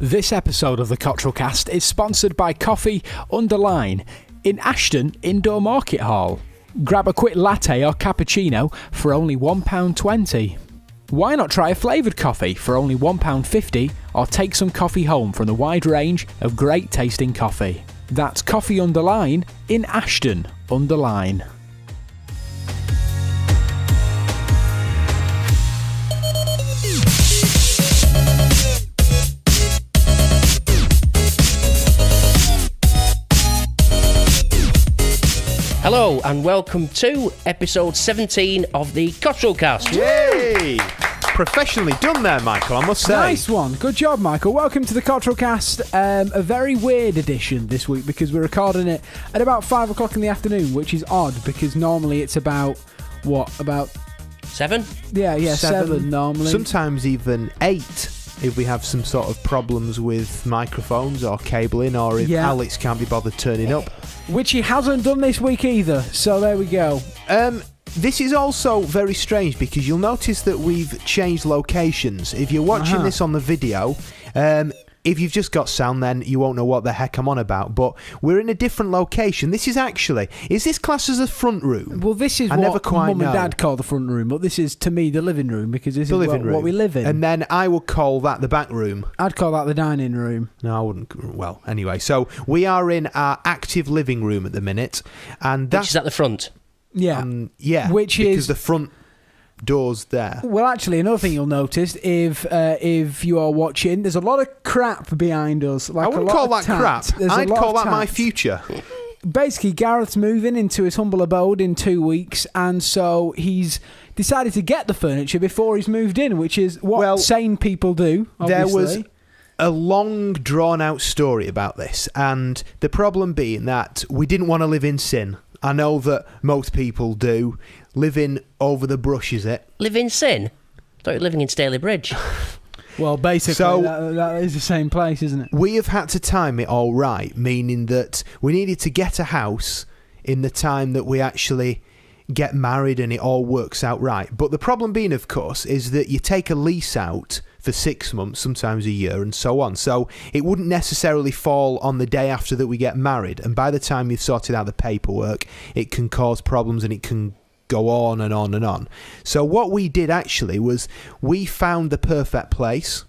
This episode of the Cottrell Cast is sponsored by Coffee Underline in Ashton Indoor Market Hall. Grab a quick latte or cappuccino for only £1.20. Why not try a flavoured coffee for only £1.50 or take some coffee home from the wide range of great tasting coffee? That's Coffee Underline in Ashton Underline. Hello and welcome to episode 17 of the Cottrell Cast. Yay! Professionally done there, Michael, I must say. Nice one. Good job, Michael. Welcome to the Cottrell Cast. A very weird edition this week because we're recording it at about 5 o'clock in the afternoon, which is odd because normally it's about, about 7? Yeah, 7 normally. Sometimes even 8 if we have some sort of problems with microphones or cabling, or if Alex can't be bothered turning up. Which he hasn't done this week either, so there we go. This is also very strange because you'll notice that we've changed locations. If you're watching this on the video, if you've just got sound, then you won't know what the heck I'm on about. But we're in a different location. This is actually... Is this classed as a front room? Well, this is what Mum and Dad call the front room, but this is, to me, the living room, because this is what we live in. And then I would call that the back room. I'd call that the dining room. No, I wouldn't. Well, anyway. So we are in our active living room at the minute. And that's... Which is at the front. Yeah. Which because the front... doors there. Well, actually, another thing you'll notice if you are watching, there's a lot of crap behind us. I wouldn't call that crap. I'd call that my future. Basically, Gareth's moving into his humble abode in 2 weeks, and so he's decided to get the furniture before he's moved in, which is what sane people do, obviously. There was a long, drawn-out story about this, and the problem being that we didn't want to live in sin. I know that most people do. Living over the brush, is it? Live in sin? I thought you were living in Staley Bridge. Well, basically, that is the same place, isn't it? We have had to time it all right, meaning that we needed to get a house in the time that we actually get married and it all works out right. But the problem being, of course, is that you take a lease out for 6 months, sometimes a year, and so on. So it wouldn't necessarily fall on the day after that we get married. And by the time you've sorted out the paperwork, it can cause problems and it can go on and on and on. So what we did actually was we found the perfect place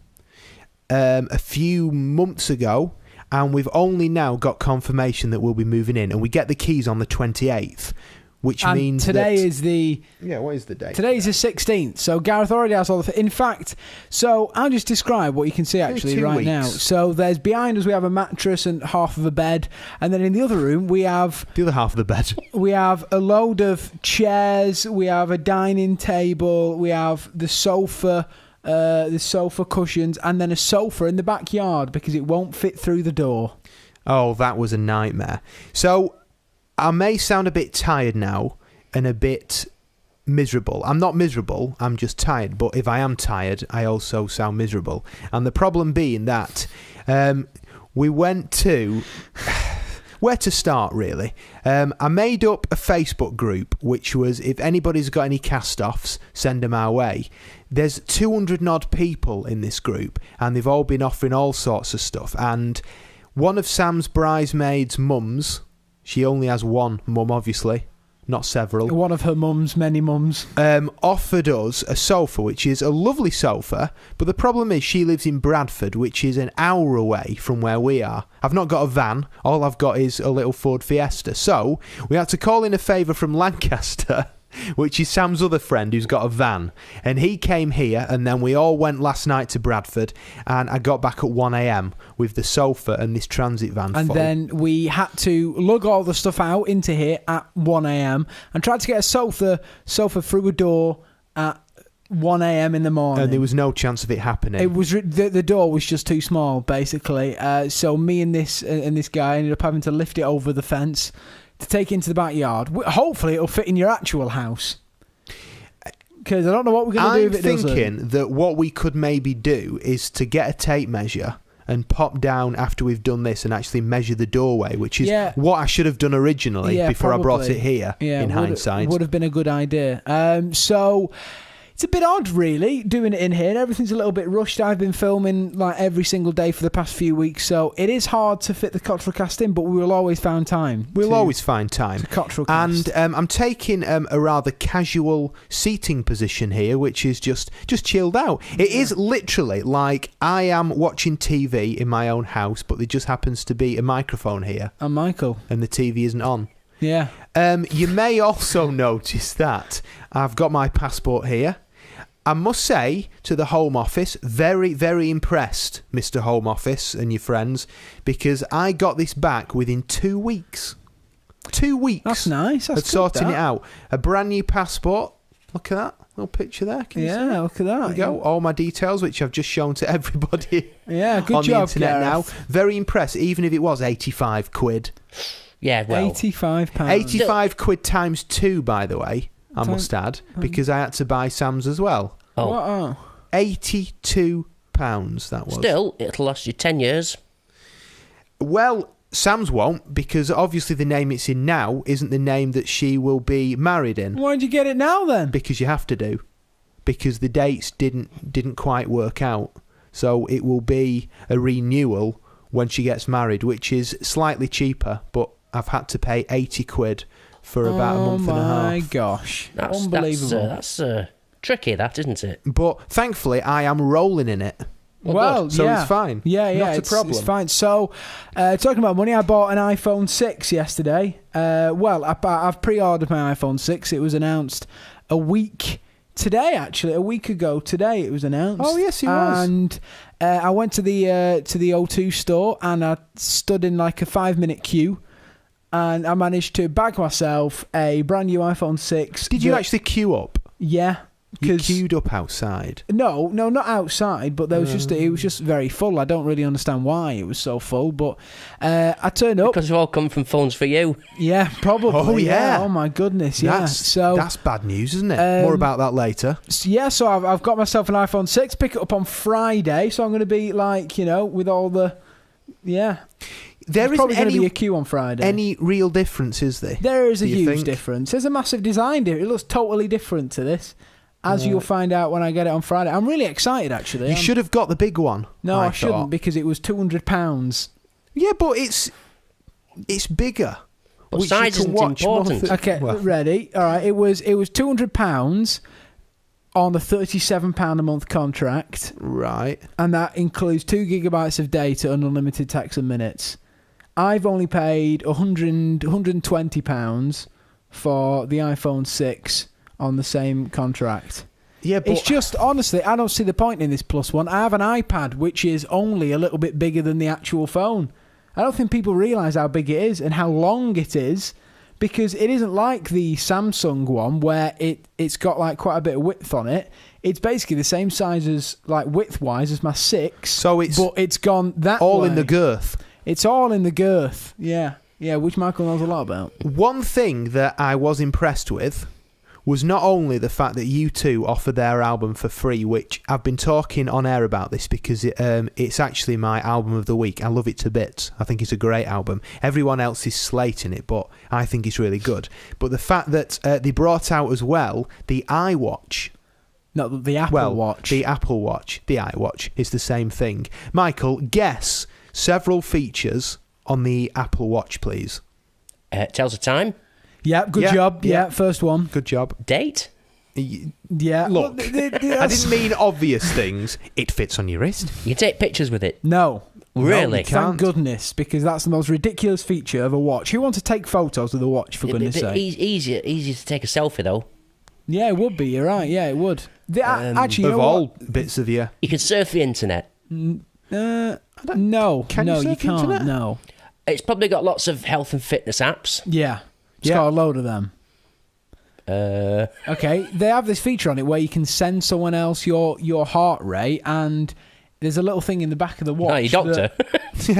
a few months ago, and we've only now got confirmation that we'll be moving in, and we get the keys on the 28th. Which means today is the... Yeah, what is the date? Today is the 16th, so Gareth already has all the... In fact, so I'll just describe what you can see actually right now. So there's behind us, we have a mattress and half of a bed, and then in the other room we have... The other half of the bed. We have a load of chairs, we have a dining table, we have the sofa cushions, and then a sofa in the backyard because it won't fit through the door. Oh, that was a nightmare. So... I may sound a bit tired now and a bit miserable. I'm not miserable, I'm just tired. But if I am tired, I also sound miserable. And the problem being that we went to... Where to start, really? I made up a Facebook group, which was, if anybody's got any cast-offs, send them our way. There's 200 and odd people in this group, and they've all been offering all sorts of stuff. And one of Sam's bridesmaids' mums... She only has one mum, obviously, not several. One of her mums, many mums. Offered us a sofa, which is a lovely sofa, but the problem is she lives in Bradford, which is an hour away from where we are. I've not got a van, all I've got is a little Ford Fiesta. So, we had to call in a favour from Lancaster, which is Sam's other friend who's got a van. And he came here, and then we all went last night to Bradford, and I got back at 1 a.m. with the sofa and this transit van and full. Then we had to lug all the stuff out into here at 1 a.m. and tried to get a sofa through a door at 1 a.m. in the morning. And there was no chance of it happening. It was the door was just too small, basically. So me and this guy ended up having to lift it over the fence to take into the backyard. Hopefully it'll fit in your actual house. Because I don't know what we're going to do if it doesn't. I'm thinking that what we could maybe do is to get a tape measure and pop down after we've done this and actually measure the doorway, which is what I should have done originally before probably. I brought it here, in hindsight. Would have been a good idea. It's a bit odd, really, doing it in here. Everything's a little bit rushed. I've been filming like every single day for the past few weeks, so it is hard to fit the Cottrell cast in, but we will always find time. We'll always find time. Cottrell cast. And I'm taking a rather casual seating position here, which is just chilled out. It is literally like I am watching TV in my own house, but there just happens to be a microphone here. And Michael. And the TV isn't on. Yeah. You may also notice that I've got my passport here. I must say to the Home Office, very, very impressed, Mr. Home Office and your friends, because I got this back within 2 weeks. 2 weeks. That's nice. That's of sorting good, it out. A brand new passport. Look at that little picture there. Can you see that? Look at that. There you go. All my details, which I've just shown to everybody. Yeah, good on job, the internet Gareth. now. Very impressed, even if it was 85 quid. Yeah, well. £85. 85 quid times 2, by the way, I must add, because I had to buy Sam's as well. Oh. What? Oh. £82, that was. Still, it'll last you 10 years. Well, Sam's won't, because obviously the name it's in now isn't the name that she will be married in. Why'd you get it now, then? Because you have to do. Because the dates didn't quite work out. So it will be a renewal when she gets married, which is slightly cheaper, but I've had to pay 80 quid for about a month and a half. Oh my gosh. Unbelievable. That's tricky, that, isn't it? But thankfully, I am rolling in it. Well, so yeah. it's fine. Yeah, Not it's a problem. It's fine. So, talking about money, I bought an iPhone 6 yesterday. I've pre-ordered my iPhone 6. It was announced a week today, actually. A week ago today, it was announced. Oh, yes, it was. And I went to the O2 store, and I stood in like a 5-minute queue, and I managed to bag myself a brand new iPhone 6. Did you actually queue up? Yeah. You queued up outside? No, not outside, but there was it was just very full. I don't really understand why it was so full, but I turned up. Because we've all come from phones for you. Yeah, probably. Oh, yeah. Oh, my goodness, yeah. That's bad news, isn't it? More about that later. So I've got myself an iPhone 6, pick it up on Friday, so I'm going to be like, with all the... Yeah. There's probably going to be a queue on Friday. Any real difference, is there? There is a huge think? difference. There's a massive design difference. It looks totally different to this. As you'll find out when I get it on Friday. I'm really excited, actually. You should have got the big one. No, I shouldn't, because it was £200. Yeah, but it's bigger. But size isn't important. Okay, ready? All right, it was £200 on a £37 a month contract. Right. And that includes 2 gigabytes of data and unlimited text and minutes. I've only paid £120 for the iPhone 6 on the same contract. Yeah, but it's just, honestly, I don't see the point in this plus one. I have an iPad, which is only a little bit bigger than the actual phone. I don't think people realise how big it is and how long it is, because it isn't like the Samsung one where it's got like quite a bit of width on it. It's basically the same size as, like, width-wise as my 6, but it's gone that all way. in the girth. It's all in the girth, yeah. Yeah, which Michael knows a lot about. One thing that I was impressed with was not only the fact that U2 offered their album for free, which I've been talking on air about this because it's actually my album of the week. I love it to bits. I think it's a great album. Everyone else is slating it, but I think it's really good. But the fact that they brought out as well the iWatch. Not the Apple Watch. The Apple Watch. The iWatch is the same thing. Michael, guess several features on the Apple Watch, please. Tells the time. Yeah, good job. Yeah, first one. Good job. Date? Yeah. Look, I didn't mean obvious things. It fits on your wrist. You can take pictures with it. No. Really? No, thank goodness, because that's the most ridiculous feature of a watch. Who wants to take photos of the watch, for goodness sake? Easier to take a selfie, though. Yeah, it would be. You're right. Yeah, it would. Actually, you know all what? Bits of you. You can surf the internet. No. Can you you surf can't. internet? No. It's probably got lots of health and fitness apps. Yeah. It's got a load of them. Okay, they have this feature on it where you can send someone else your heart rate, and there's a little thing in the back of the watch. Oh, your doctor.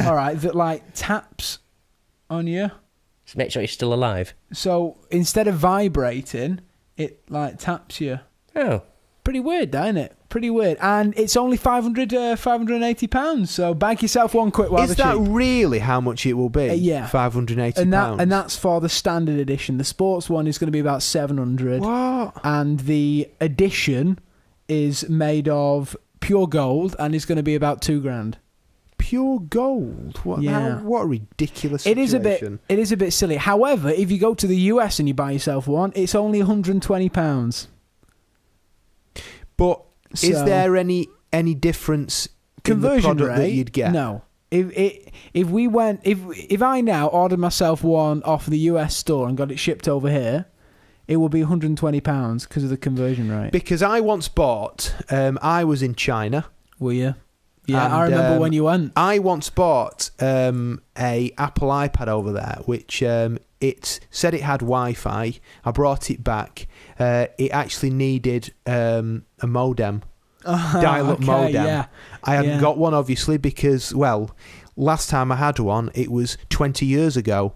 All right, that like taps on you. To make sure you're still alive. So instead of vibrating, it like taps you. Oh. Pretty weird, that, isn't it? Pretty weird. And it's only £580, so bag yourself one quick while Is that really how much it will be? Yeah. £580. And that's for the standard edition. The sports one is going to be about 700. What? And the edition is made of pure gold and is going to be about £2,000. Pure gold? What? Yeah. What a ridiculous situation. It is a bit silly. However, if you go to the US and you buy yourself one, it's only £120. But is there any difference in the conversion product rate that you'd get? No. If I now ordered myself one off the US store and got it shipped over here, it will be £120 because of the conversion rate. Because I once bought, I was in China. Were you? Yeah, And, I remember when you went. I once bought a Apple iPad over there, which it said it had Wi-Fi. I brought it back. It actually needed a modem, dial-up modem. Yeah. I hadn't got one, obviously, because, well, last time I had one, it was 20 years ago.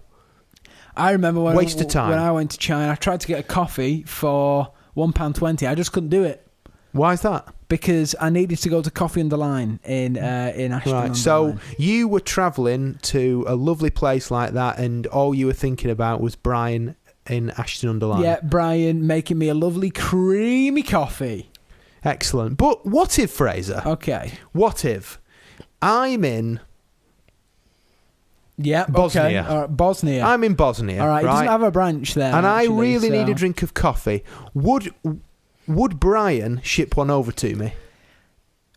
I remember when Waste of time. When I went to China, I tried to get a coffee for £1.20. I just couldn't do it. Why is that? Because I needed to go to Coffee on the Line in Ashton. Right, so you were travelling to a lovely place like that, and all you were thinking about was Brian in Ashton-under-Lyne. Yeah, Brian making me a lovely creamy coffee. Excellent. But what if, Fraser? Okay. What if I'm in Bosnia? Bosnia. All right, Bosnia. I'm in Bosnia, all right, right? He doesn't have a branch there. And actually, I really need so- a drink of coffee. Would Brian ship one over to me?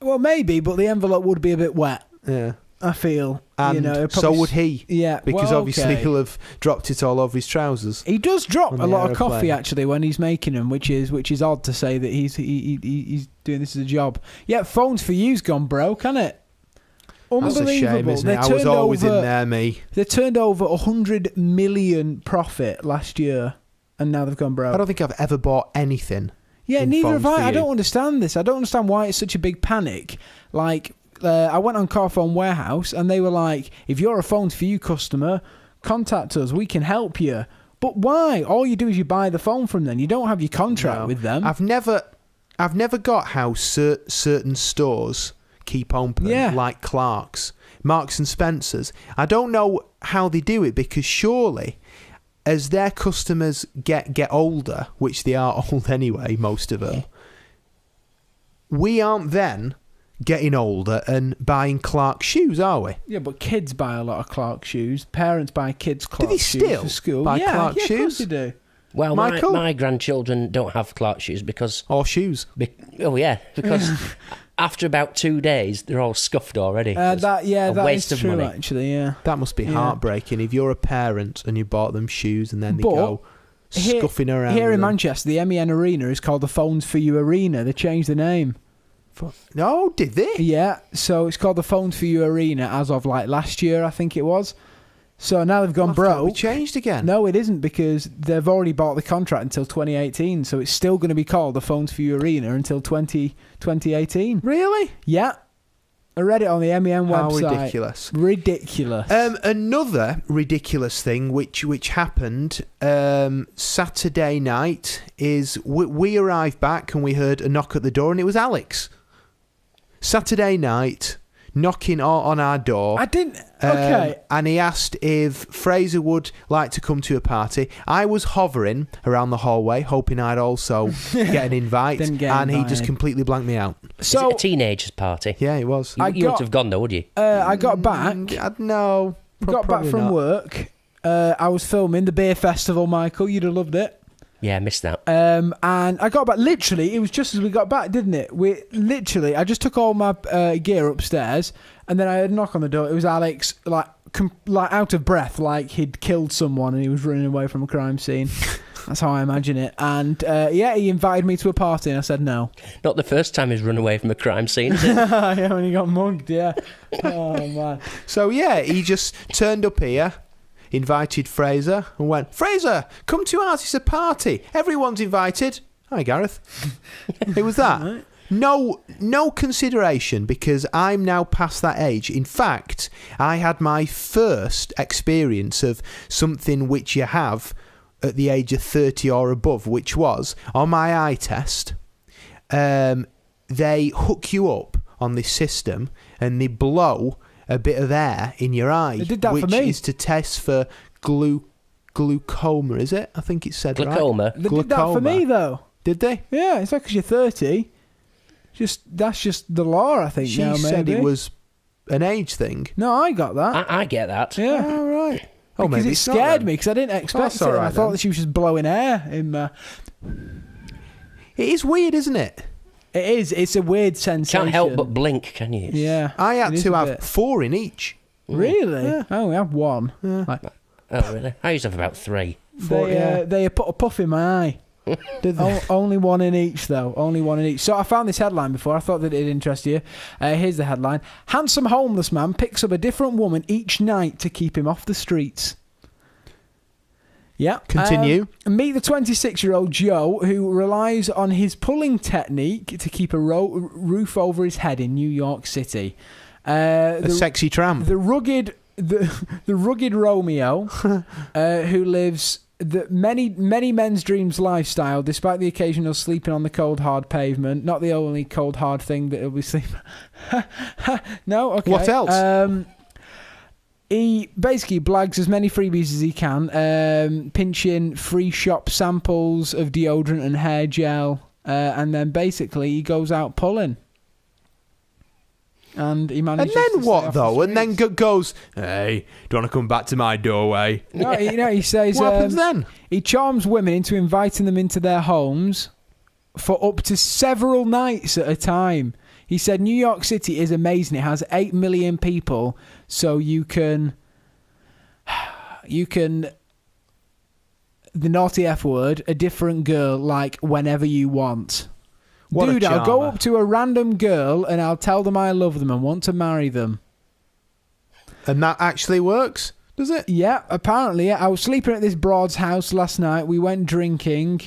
Well, maybe, but the envelope would be a bit wet. Yeah. I feel. And it'd so probably would he. Yeah, Because well, obviously okay. he'll have dropped it all over his trousers. He does drop on a the lot of coffee aeroplane. actually when he's making them, which is odd to say that he's doing this as a job. Yeah, phones for you's gone broke, hasn't it? That's Unbelievable. a shame, isn't it? They I was turned always over, in there, me. They turned over 100 million profit last year, and now they've gone broke. I don't think I've ever bought anything. Yeah, in neither have Phones for I. I You. don't understand this. I don't understand why it's such a big panic. Like, I went on Carphone Warehouse and they were like, if you're a Phones for You customer, contact us. We can help you. But why? All you do is you buy the phone from them. You don't have your contract No. with them. I've never got how certain stores keep open, Yeah. like Clark's, Marks and Spencer's. I don't know how they do it, because surely as their customers get older, which they are old anyway, most of them, we aren't then getting older and buying Clark's shoes, are we? Yeah, but kids buy a lot of Clark shoes. Parents buy kids Clark they shoes still for school. buy yeah, Clark yeah, shoes? Of course they do. Well, Michael? my grandchildren don't have Clark shoes because... Or shoes. Because after about 2 days, they're all scuffed already. That waste is of true, money. actually, yeah. That must be Yeah. heartbreaking if you're a parent and you bought them shoes and then they But go scuffing around. Here with in them. Manchester, the MEN Arena is called the Phones for You Arena. They changed the name. No, did they? Yeah, so it's called the Phones for You Arena as of like last year, I think it was. So now they've gone Well, I thought we broke. changed again. No, it isn't, because they've already bought the contract until 2018. So it's still going to be called the Phones for You Arena until 2018. Really? Yeah. I read it on the MEN How website. ridiculous. Ridiculous. Another ridiculous thing which happened Saturday night is we arrived back and we heard a knock at the door, and it was Alex. Saturday night, knocking on our door. I didn't... Okay. And he asked if Fraser would like to come to a party. I was hovering around the hallway, hoping I'd also get an invite, Didn't get and he invited. just completely blanked me out. Is it a teenager's party? Yeah, it was. You, I you got- wouldn't have gone though, would you? I got back. No. Got back probably from not. work. I was filming the beer festival, Michael. You'd have loved it. Yeah, I missed that. And I got back. Literally, it was just as we got back, didn't it? I just took all my gear upstairs, and then I heard a knock on the door. It was Alex, like out of breath, like he'd killed someone and he was running away from a crime scene. That's how I imagine it. And he invited me to a party, and I said no. Not the first time he's run away from a crime scene, is it? Yeah, when he got mugged. Yeah. Oh man. So yeah, he just turned up here, invited Fraser, and went, Fraser, come to ours, it's a party. Everyone's invited. Hi, Gareth. It was that. Right. No consideration, because I'm now past that age. In fact, I had my first experience of something which you have at the age of 30 or above, which was on my eye test. they hook you up on this system and they blow a bit of air in your eye. They did that which for me. is to test for glaucoma, is it? I think it said Glaucoma. right. They did that for me, though. Did they? Yeah, it's like because you're 30. That's just the law, I think. She now, said maybe. it was an age thing. No, I got that. I get that. Yeah. Oh, right. Oh, Because maybe it it's not scared then. me because I didn't expect that's it. all right I thought then. that she was just blowing air in my... It is weird, isn't it? It is. It's a weird sensation. Can't help but blink, can you? Yeah. I had it is to a have bit. 4 in each. Really? Yeah. I only have one. Yeah. Like, Oh, really? I used to have about 3. they put a puff in my eye. Did they? Only one in each, though. Only one in each. So I found this headline before. I thought that it'd interest you. Here's the headline. Handsome homeless man picks up a different woman each night to keep him off the streets. Yeah. Continue. Meet the 26-year-old Joe, who relies on his pulling technique to keep a roof over his head in New York City. A sexy tramp. The rugged Romeo, who lives the many men's dreams lifestyle, despite the occasional sleeping on the cold hard pavement. Not the only cold hard thing that he'll be sleeping. No, okay. What else? He basically blags as many freebies as he can, pinching free shop samples of deodorant and hair gel, and then basically he goes out pulling. And he manages. And to then stay what off though? the And then streets. goes, "Hey, do you want to come back to my doorway?" No, he says. What happens then? He charms women into inviting them into their homes for up to several nights at a time. He said New York City is amazing. It has 8 million people, so you can, the naughty F word, a different girl, like whenever you want. What a Dude, I'll go charmer. up to a random girl and I'll tell them I love them and want to marry them. And that actually works, does it? Yeah, apparently. Yeah. I was sleeping at this broad's house last night. We went drinking.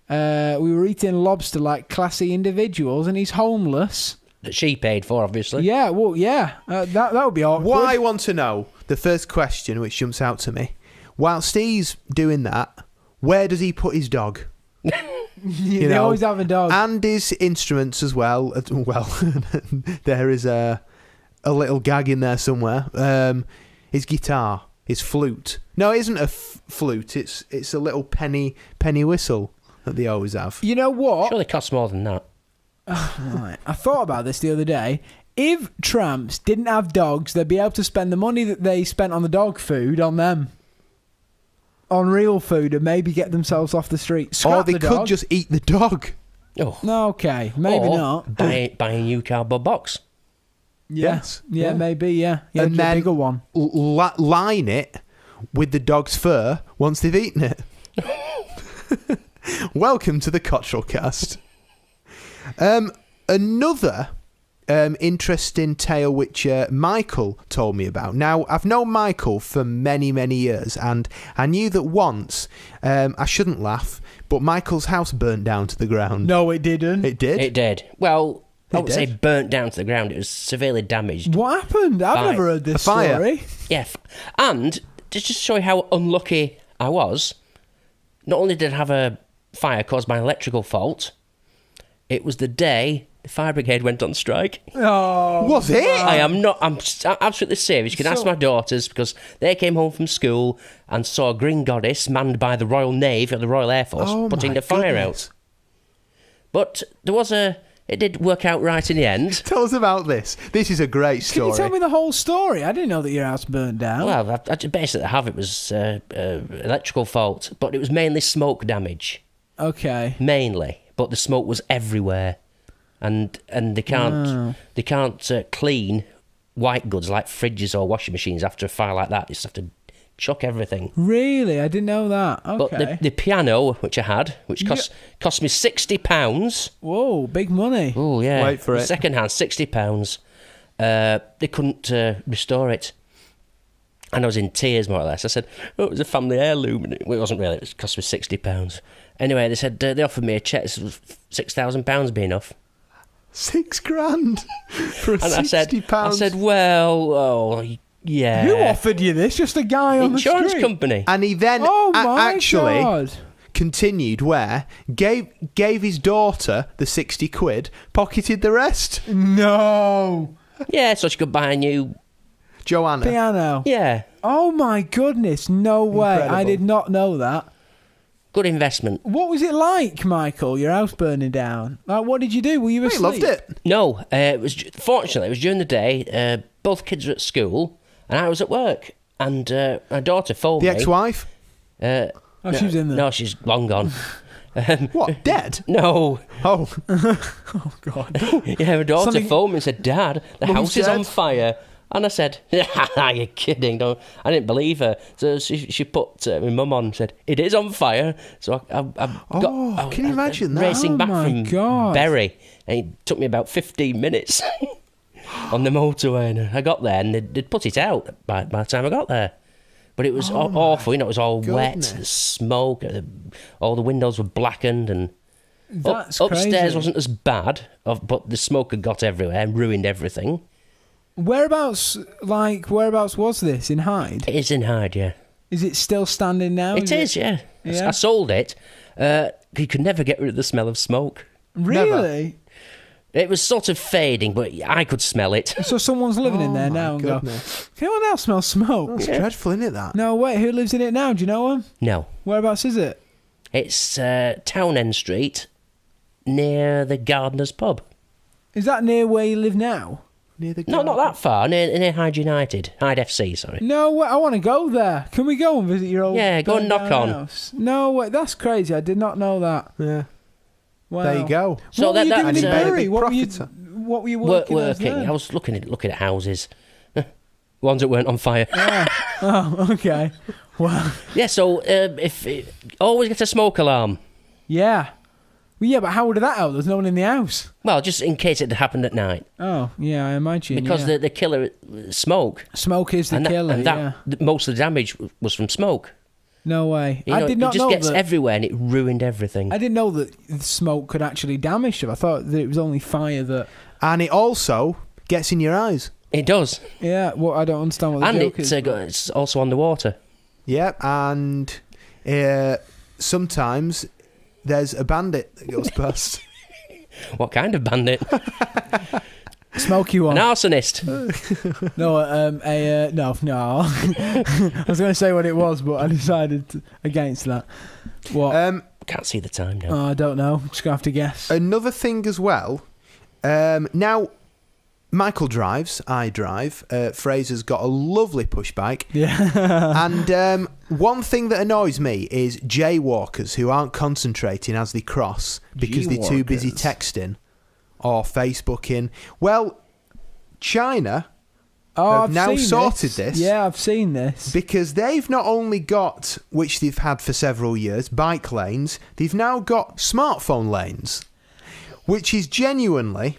We were eating lobster like classy individuals, and he's homeless. That she paid for, obviously. Yeah, well, yeah. That would be awkward. What I want to know, the first question which jumps out to me, whilst he's doing that, where does he put his dog? They always have a dog. And his instruments as well. Well, there is a little gag in there somewhere. His guitar, his flute. No, it isn't a flute. It's a little penny whistle that they always have. You know what? Surely costs more than that. Right. I thought about this the other day. If tramps didn't have dogs, they'd be able to spend the money that they spent on the dog food on them. On real food, and maybe get themselves off the street. Scrap Or they the could dog. just eat the dog. Oh. No, okay. Maybe Or not. Buy a new cardboard box. Yeah. Yes. Yeah, Yeah. maybe, yeah. Yeah, And a then bigger one. Line it with the dog's fur once they've eaten it. Welcome to the Cottrell cast. Another interesting tale which Michael told me about. Now, I've known Michael for many, many years, and I knew that once, I shouldn't laugh, but Michael's house burnt down to the ground. No, it didn't. It did? It did. Well, I It wouldn't say did? burnt down to the ground. It was severely damaged. What happened? I've Fire. never heard this A fire. story. Yeah. And to just show you how unlucky I was, not only did I have a fire caused by an electrical fault, it was the day the fire brigade went on strike. Oh, Was it? I'm absolutely serious. You can ask my daughters, because they came home from school and saw a green goddess manned by the Royal Navy or the Royal Air Force Oh, putting my the fire goodness. out. But it did work out right in the end. Tell us about this. This is a great Can story. you tell me the whole story? I didn't know that your house burnt down. Well, I basically have. It was electrical fault, but it was mainly smoke damage. Okay. Mainly, but the smoke was everywhere, and they can't clean white goods like fridges or washing machines after a fire like that. They just have to chuck everything. Really? I didn't know that. But Okay. the piano which I had, which cost me £60. Whoa, big money. Oh yeah, Wait for it. Second hand, £60. They couldn't restore it, and I was in tears more or less. I said, "Oh, it was a family heirloom." And it wasn't really. It cost me £60. Anyway, they said they offered me a cheque. £6,000 be enough. £6,000 for And £60. I said, well, yeah. Who offered you this? Just a guy on Insurance the street? company. And he then Oh my actually God. continued where gave his daughter the 60 quid, pocketed the rest. No. Yeah, so she could buy a new... Joanna. Piano. Yeah, Oh my goodness, no way. Incredible. I did not know that. good investment. What was it like, Michael, your house burning down? Like, what did you do? Were you I asleep? loved it. No, fortunately, it was during the day. Both kids were at school, and I was at work. And my daughter phoned The me. ex-wife? She was in there. No, she's long gone. What, dead? No. Oh. Oh, God. Yeah, my daughter Something- phoned me and said, Dad, the Mum's house is on dead. fire. And I said, are you kidding? No, I didn't believe her. So she put my mum on and said, it is on fire. So I can you imagine that? Racing Oh back my from God. Bury. And it took me about 15 minutes on the motorway. And I got there and they'd put it out by the time I got there. But it was awful, It was all goodness. wet, smoke, all the windows were blackened, and That's upstairs crazy. wasn't as bad, but the smoke had got everywhere and ruined everything. Whereabouts was this? In Hyde? It is in Hyde, yeah. Is it still standing now? It is, yeah. Yeah? I sold it. You could never get rid of the smell of smoke. Really? It was sort of fading, but I could smell it. So someone's living in there my now and goodness. go, can anyone else smell smoke? That's dreadful, isn't it, that? No, wait, who lives in it now? Do you know him? No. Whereabouts is it? It's Townend Street, near the Gardener's Pub. Is that near where you live now? Near the No, not that far. Near Hyde United. Hyde FC, sorry. No, wait, I want to go there. Can we go and visit your old Yeah, go and burnt knock down on. house? No, wait, that's crazy. I did not know that. Yeah. Wow. There you go. So What were you that- doing that's, in uh, Bury? big What were you Working. working as then? I was looking at houses. Ones that weren't on fire. Yeah. Oh, okay. Well, Yeah, so always get a smoke alarm. yeah. Well, yeah, but how would that help? There's no one in the house. Well, just in case it had happened at night. Oh, yeah, I imagine. Because yeah. the killer, smoke. Smoke is the and killer, that, yeah. most of the damage was from smoke. No way. You I know, did not it just know gets that. everywhere and it ruined everything. I didn't know that smoke could actually damage stuff. I thought that it was only fire that... And it also gets in your eyes. It does. Yeah, well, I don't understand what the And joke is. it's also underwater. Yeah, and sometimes there's a bandit that goes past. What kind of bandit? Smoky one. An arsonist. No. I was going to say what it was, but I decided against that. What? Can't see the time now. Oh, I don't know. Just going to have to guess. Another thing as well. Now, Michael drives, I drive. Fraser's got a lovely push bike. Yeah. And one thing that annoys me is jaywalkers who aren't concentrating as they cross because they're too busy Jaywalkers. texting or Facebooking. Well, China Oh, have I've now seen sorted this. Yeah, I've seen this. Because they've not only got, which they've had for several years, bike lanes, they've now got smartphone lanes, which is genuinely,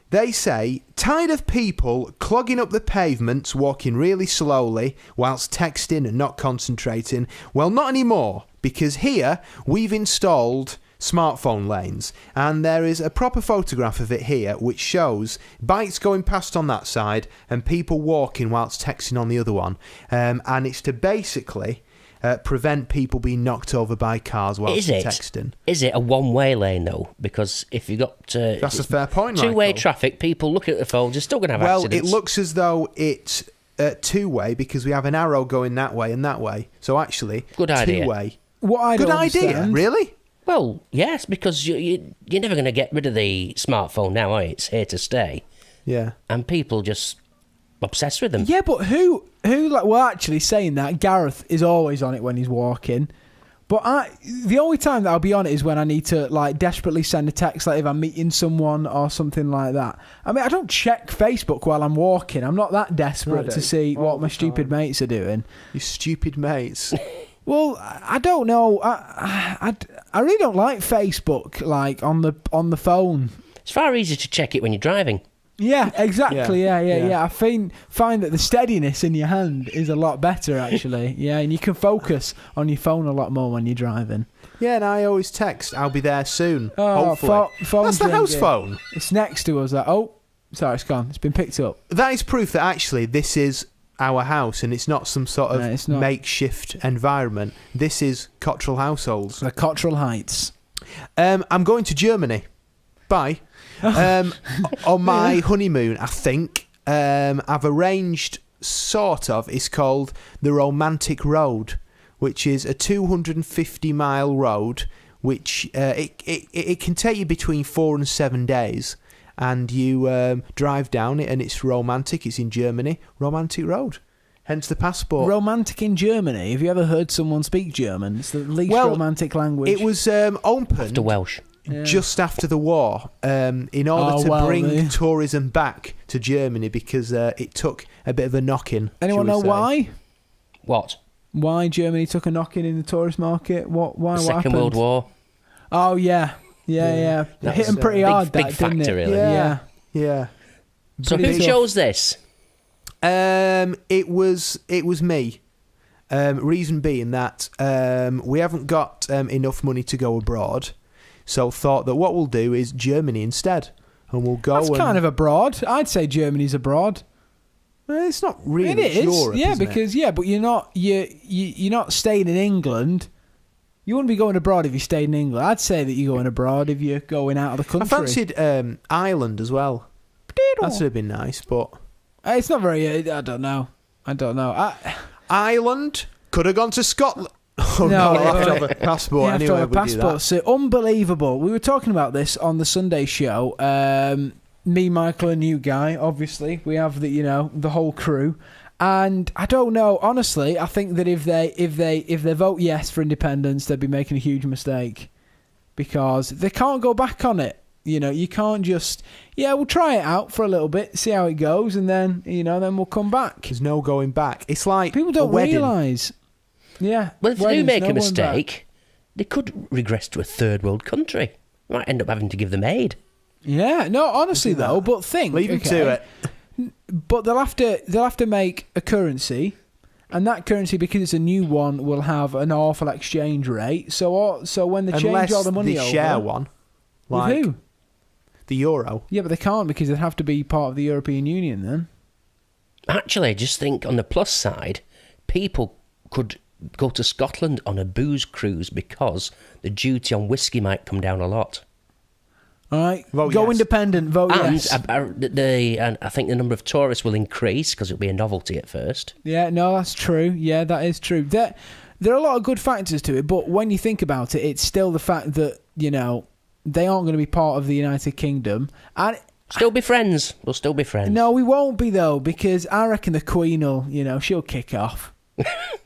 they say, tired of people clogging up the pavements, walking really slowly whilst texting and not concentrating. Well, not anymore, because here we've installed smartphone lanes, and there is a proper photograph of it here which shows bikes going past on that side and people walking whilst texting on the other one, and it's to basically prevent people being knocked over by cars whilst texting. Is it a one-way lane though? Because if you've got That's a fair point, two-way Michael. traffic, people looking at the phones, you're still going to have Well, accidents. it looks as though it's two-way because we have an arrow going that way and that way. So actually, Good idea. two-way. What I Good don't idea, understand- really? Well, yes, because you're never going to get rid of the smartphone now, are you? It's here to stay. Yeah. And people just obsessed with them. Yeah, but who like? Well, actually, saying that, Gareth is always on it when he's walking. But the only time that I'll be on it is when I need to like desperately send a text, like if I'm meeting someone or something like that. I mean, I don't check Facebook while I'm walking. I'm not that desperate to see what my stupid mates are doing. You stupid mates. Well, I don't know. I really don't like Facebook, like on the phone. It's far easier to check it when you're driving. Yeah, exactly. Yeah, Yeah. yeah. I find that the steadiness in your hand is a lot better, actually. Yeah, and you can focus on your phone a lot more when you're driving. Yeah, and I always text, I'll be there soon, Oh, hopefully. phone's That's the house ringing. phone. It's next to us. Oh, sorry, it's gone. It's been picked up. That is proof that actually this is our house, and it's not some sort No, it's of not. makeshift environment. This is Cottrell households. The Cottrell Heights. I'm going to Germany. Bye. On my honeymoon, I think. I've arranged, sort of, it's called the Romantic Road, which is a 250-mile road, which it can take you between 4 and 7 days. And you drive down it, and it's romantic. It's in Germany. Romantic Road. Hence the passport. Romantic in Germany. Have you ever heard someone speak German? It's the least romantic language. It was opened After Welsh. just after the war in order to bring tourism back to Germany, because it took a bit of a knocking. Anyone know why? What? Why Germany took a knocking in the tourist market? Why? The What Second happened? World War. Oh yeah. It That hit was them pretty a hard. big That, didn't factor, it? really. Yeah. Yeah. So Pretty who tough. chose this? It was me. Reason being that we haven't got enough money to go abroad, so thought that what we'll do is Germany instead, and we'll go. That's kind of abroad. I'd say Germany's abroad. It's not really. It is. Europe, Yeah, isn't it? because but you're not staying in England. You wouldn't be going abroad if you stayed in England. I'd say that you're going abroad if you're going out of the country. I fancied Ireland as well. That would have been nice, but It's not very. I don't know. Ireland could have gone to Scotland. Oh No, no, I'll have to have a passport You have anyway. to have a we'll do passport. that. So unbelievable. We were talking about this on the Sunday show. Me, Michael, and you, Guy. Obviously, we have the whole crew. And I don't know. Honestly, I think that if they vote yes for independence, they'd be making a huge mistake, because they can't go back on it. You can't just we'll try it out for a little bit, see how it goes, and then then we'll come back. There's no going back. It's like People don't a wedding. realise. Yeah. Well, if they do weddings, make no a going back. mistake, they could regress to a third world country. Might end up having to give them aid. Yeah. No, honestly Do that. though, but think. Leave them to it. But they'll have to make a currency, and that currency, because it's a new one, will have an awful exchange rate. So when they change Unless all the money they over, share one, with like who? the euro. Yeah, but they can't, because they'd have to be part of the European Union then. Actually, just think on the plus side, people could go to Scotland on a booze cruise because the duty on whiskey might come down a lot. All right, Vote go yes. independent. Vote And yes. and I think the number of tourists will increase because it'll be a novelty at first. Yeah, no, that's true. Yeah, that is true. There are a lot of good factors to it, but when you think about it, it's still the fact that they aren't going to be part of the United Kingdom, and Still be friends. We'll still be friends. no, we won't be though, because I reckon the Queen will, she'll kick off.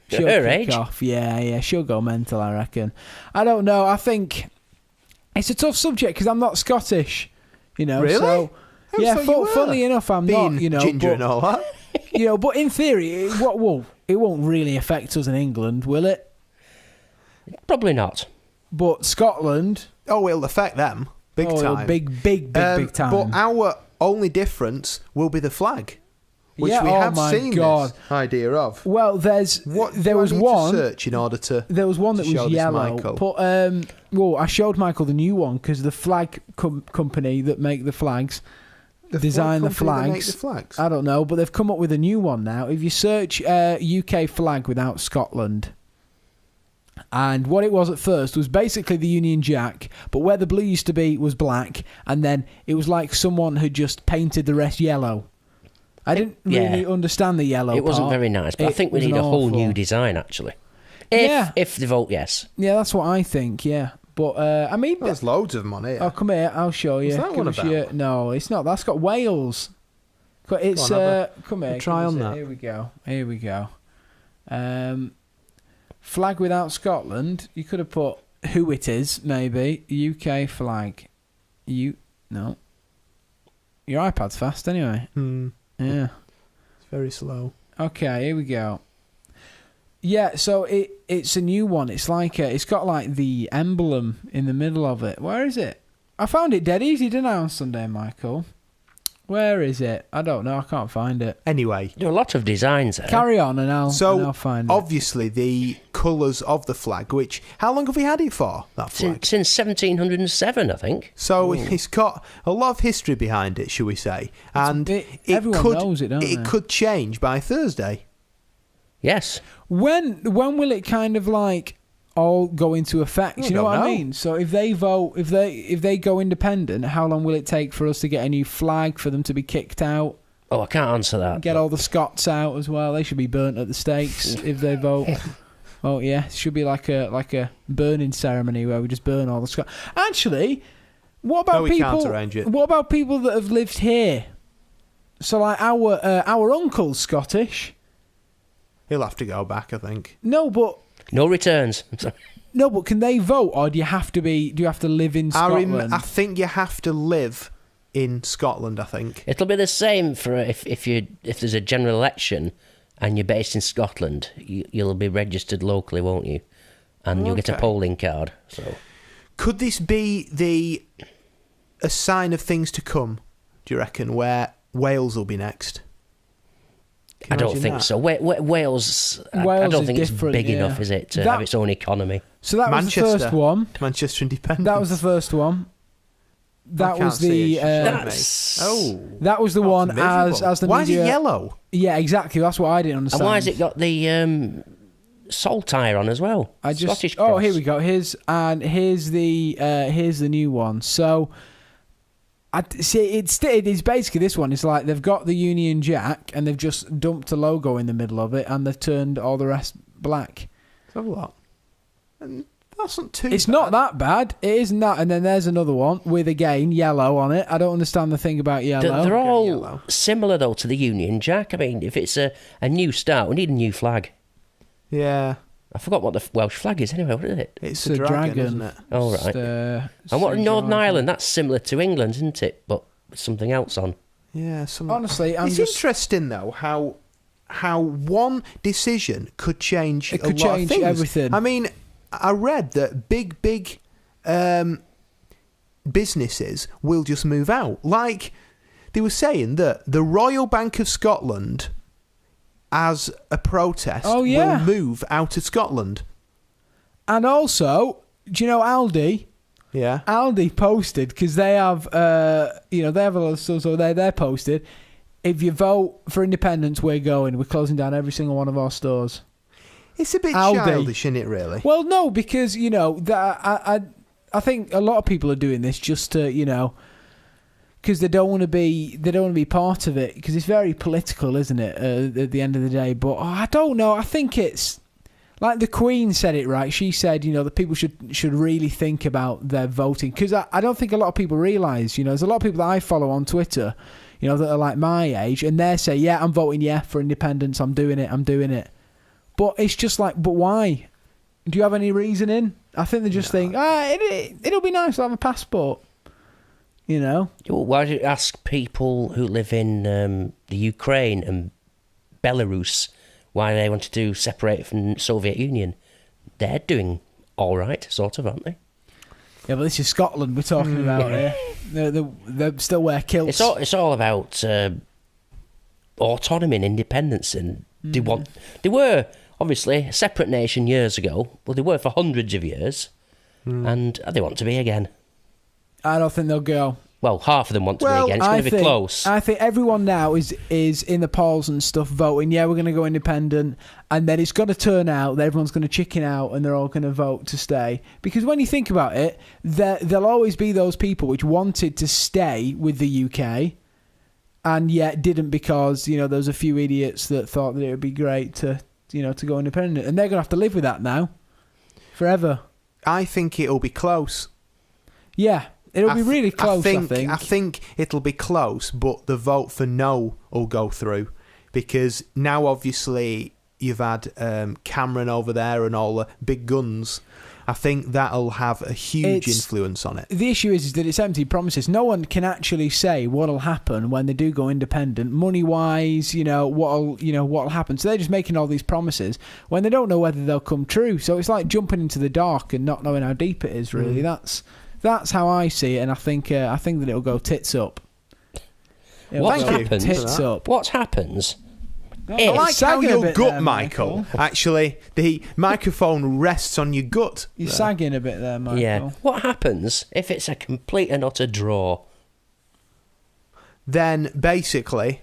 She'll Her kick age. off. Yeah, she'll go mental, I reckon. I don't know. I think it's a tough subject because I'm not Scottish, Really? So, I yeah, thought you were. funnily enough, I'm Being not, ginger but, and all that. but in theory, it won't really affect us in England, will it? Probably not. But Scotland, Oh, it'll affect them big time. big time. But our only difference will be the flag, which Yeah, we oh have my seen God. this idea of. Well, there Do was I need one. to search in order to. There was one that to show was this, yellow. Michael? But I showed Michael the new one because the flag company that make the flags design the company that make flags. the flags. I don't know, but they've come up with a new one now. If you search UK flag without Scotland, and what it was at first was basically the Union Jack, but where the blue used to be was black, and then it was like someone had just painted the rest yellow. I didn't really understand the yellow. It wasn't part. very nice, but I It think we was need an a whole awful- new design, actually. Yeah. If they vote yes. Yeah, that's what I think. Yeah, but I mean, There's loads of them on here. oh, come here, I'll show you. What's that Give one us your- about? No, it's not. That's got Wales. It's Go on, have come here. try give us on it. that. Here we go. Flag without Scotland. You could have put who it is, maybe. UK flag. No. Your iPad's fast anyway. Yeah. It's very slow. Okay, here we go. Yeah, so it's a new one. It's like it's got like the emblem in the middle of it. Where is it? I found it dead easy, didn't I, on Sunday, Michael? Where is it? I don't know. I can't find it. Anyway, There are a lot of designs there. Carry on, and I'll find it. Obviously, the colours of the flag, which, how long have we had it for, that flag? Since 1707, I think. So it's got a lot of history behind it, shall we say. And everyone knows it, don't it they? could change by Thursday. Yes. When will it kind of like all go into effect? I You know don't what know. I mean? So if they vote, if they go independent, how long will it take for us to get a new flag, for them to be kicked out? Oh, I can't answer that. Get all the Scots out as well. They should be burnt at the stakes if they vote. Oh yeah, it should be like a burning ceremony where we just burn all the Scots. Actually, what about we people? can't arrange it. What about people that have lived here? So like our uncle's Scottish. He'll have to go back, I think. No, but No returns. can they vote, or do you have to live in Scotland? I think you have to live in Scotland, I think. It'll be the same for if there's a general election and you're based in Scotland, you'll be registered locally, won't you? And you'll get a Okay. polling card. So Could this be a sign of things to come, do you reckon, where Wales will be next? Can I you don't imagine think that? so. Wales, I Wales don't is think it's different, big yeah. enough, is it, to That- have its own economy? So that was the Manchester. first one. Manchester Independence. That was the first one. That can't was see the it, should That's- Oh. that was the Oh, one it's miserable. as the Why media. is it yellow? Yeah, exactly. That's what I didn't And understand. why has it got the saltire on as well? I just Scottish oh cross. here we go. Here's the new one. So I see it's basically this one. It's like they've got the Union Jack and they've just dumped a logo in the middle of it and they've turned all the rest black. Let's have a look. And that's not too It's bad. not that bad. It isn't that. And then there's another one with again yellow on it. I don't understand the thing about yellow. They're all yellow. similar though to the Union Jack. I mean, if it's a new start, we need a new flag. Yeah. I forgot what the Welsh flag is anyway. What is it? It's It's a a dragon, dragon. isn't it? Oh, Just, right. it's And what a Northern dragon. Ireland? That's similar to England, isn't it? But with something else on. Yeah. Honestly, I'm it's just interesting though how one decision could change. It could a lot change of things. everything. I mean, I read that big businesses will just move out. Like they were saying that the Royal Bank of Scotland, as a protest, Oh, yeah. will move out of Scotland. and also, do you know Aldi? Yeah. Aldi posted because they have, they have a lot of stuff. So they're posted. If you vote for independence, we're going. We're closing down every single one of our stores. It's a bit Aldi. childish, isn't it, really? Well, no, because that I think a lot of people are doing this just to because they don't want to be part of it because it's very political, isn't it? At the end of the day, but I don't know. I think it's like the Queen said it right. She said, that people should really think about their voting because I don't think a lot of people realise. There's a lot of people that I follow on Twitter, that are like my age, and they say, "Yeah, I'm voting for independence. I'm doing it." But it's just like, but why? Do you have any reasoning? I think they just think, it'll be nice to have a passport. Why do you ask people who live in the Ukraine and Belarus why they want to separate from the Soviet Union? They're doing all right, sort of, aren't they? Yeah, but this is Scotland we're talking about here. They still wear kilts. It's all about autonomy and independence, and they were obviously a separate nation years ago. Well, they were for hundreds of years, and they want to be again. I don't think they'll go. Well, half of them want to be again. It's going to be close. I think everyone now is in the polls and stuff voting, yeah, we're going to go independent. And then it's got to turn out that everyone's going to chicken out and they're all going to vote to stay. Because when you think about it, there'll always be those people which wanted to stay with the UK and yet didn't because, there was a few idiots that thought that it would be great to go independent. And they're going to have to live with that now. Forever. I think it'll be close. Yeah. It'll be really close, I think. I think it'll be close, but the vote for no will go through. Because now, obviously, you've had Cameron over there and all the big guns. I think that'll have a huge influence on it. The issue is that it's empty promises. No one can actually say what'll happen when they do go independent, money-wise, what'll happen. So they're just making all these promises when they don't know whether they'll come true. So it's like jumping into the dark and not knowing how deep it is, really. That's how I see it, and I think that it'll go tits up. What Thank you. happens? Tits up. What happens? Oh, I like how sagging a your bit gut, there, Michael. Actually, the microphone rests on your gut. You're there. sagging a bit there, Michael. Yeah. What happens if it's a complete and utter draw? Then basically,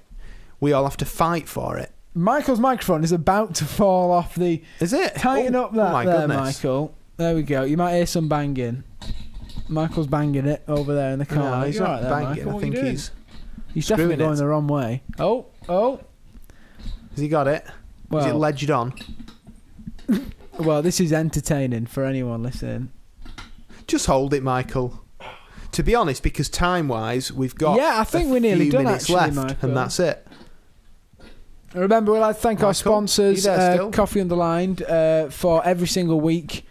we all have to fight for it. Michael's microphone is about to fall off the... Is it? Tighten up that my there, goodness. Michael. There we go. You might hear some banging. Michael's banging it over there in the corner. No, he's not right there, banging. Michael. I What think are you doing? he's definitely screwing going it. the wrong way. Oh. Has he got it? Well, Is it ledged on? well, this is entertaining for anyone listening. Just hold it, Michael. To be honest, because time-wise, we've got Yeah, I think we're nearly few done, minutes actually, left, Michael. and that's it. Remember, we'd like to thank our Michael, sponsors, you there still? Coffee Underlined, for every single week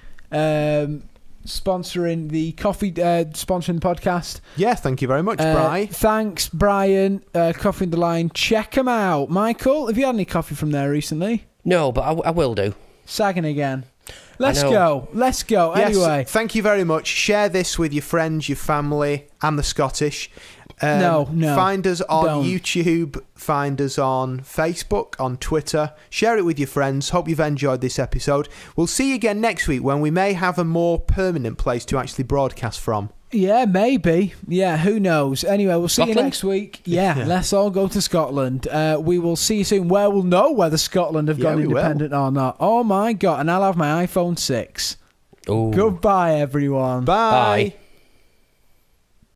sponsoring the coffee, sponsoring the podcast. Yeah, thank you very much, Bri. Thanks, Brian. Coffee Underlined. Check them out. Michael, have you had any coffee from there recently? No, but I will do. Sagging again. Let's know. go. Let's go. Yes, Anyway. thank you very much. Share this with your friends, your family, and the Scottish. No. Find us on Don't. YouTube. Find us on Facebook, on Twitter. Share it with your friends. Hope you've enjoyed this episode. We'll see you again next week when we may have a more permanent place to actually broadcast from. Yeah, maybe. Yeah, who knows? Anyway, we'll see you Scotland? next week. Yeah, let's all go to Scotland. We will see you soon, where we'll know whether Scotland have gone we will. independent or not. Oh my God, and I'll have my iPhone 6. Ooh. Goodbye, everyone. Bye. Bye.